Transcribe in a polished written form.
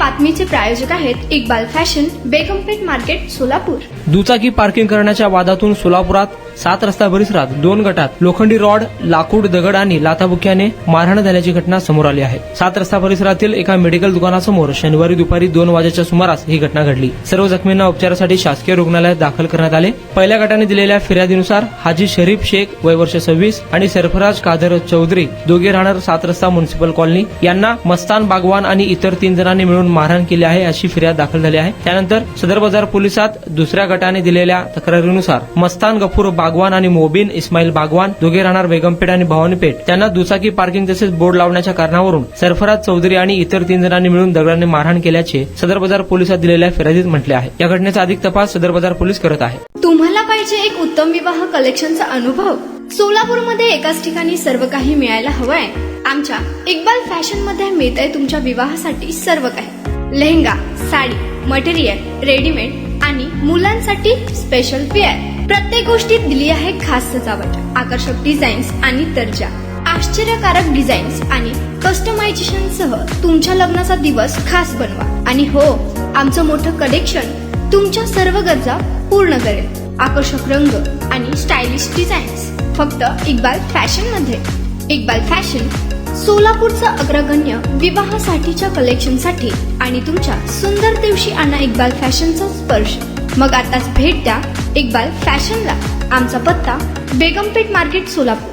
बातमीचे प्रायोजक आहेत Iqbal fashion, बेगमपेठ market, Solapur. दुचाकी पार्किंग करण्याच्या वादातून सोलापुरात 7 रस्ता परिसरात 2 गटात लोखंडी रॉड, लाकूड, दगड आणि लाथाबुक्क्याने मारहाण झाल्याची घटना समोर आली आहे। 7 रस्ता परिसरातील एका मेडिकल दुकानासमोर शनिवारी दुपारी 2 वाजेच्या सुमारास ही घटना घडली। सर्व जखमींना उपचारासाठी शासकीय रुग्णालयात दाखल करण्यात आले। पहिल्या गटाने दिलेल्या फिर्यादीनुसार हाजी शरीफ शेख वय वर्ष 26 आणि सरफराज कादर चौधरी दोघे राहणार 7 रस्ता म्युनिसिपल कॉलनी यांना मस्तान बागवान आणि इतर 3 जणांनी मिळून मारहाण केली आहे अशी फिर्याद दाखल झाली आहे। त्यानंतर सदर बाजार पोलिसात दुसऱ्या गटाने दिलेल्या तक्रारीनुसार मस्तान गफूर बागवान आणि मोबिन इस्माईल बागवान दोघे राहणार बेगमपेठ आणि भवानीपेठ त्यांना दुचाकी पार्किंग तसेच बोर्ड लावण्याच्या कारणावरून सरफराज चौधरी आणि इतर 3 जणांनी मिळून दगडाने मारहाण केल्याचे सदर बाजार पोलिसात दिलेल्या फिर्यादीत म्हटले आहे। या घटनेचा अधिक तपास सदर बाजार पोलीस करत आहे। तुम्हाला पाहिजे एक उत्तम विवाह कलेक्शनचा अनुभव? सोलापूरमध्ये एकाच ठिकाणी सर्व काही मिळायला हवंय? आमच्या इक्बाल फॅशन मध्ये मिळतंय तुमच्या विवाहासाठी सर्व काही। लेहंगा, साडी, मटेरियल, रेडीमेड आणि मुलांसाठी स्पेशल वेअर प्रत्येक गोष्टीत दिली आहे खास सजावट, आकर्षक डिझाईन्स आणि दर्जा, आश्चर्यकारक डिझाईन्स आणि कस्टमायझेशन सह तुमच्या लग्नाचा दिवस खास बनवा। आणि हो, आमचं मोठं कलेक्शन तुमच्या सर्व गरजा पूर्ण करेल। आकर्षक रंग आणि स्टायलिश डिझाईन्स फक्त इक्बाल फॅशन मध्ये। इक्बाल फॅशन सोलापूरचं अग्रगण्य विवाहासाठीच्या कलेक्शनसाठी आणि तुमच्या सुंदर दिवशी आणा इक्बाल फॅशनचा स्पर्श। मग आताच भेट द्या इक्बाल फॅशनला। आमचा पत्ता बेगमपेठ मार्केट, सोलापूर।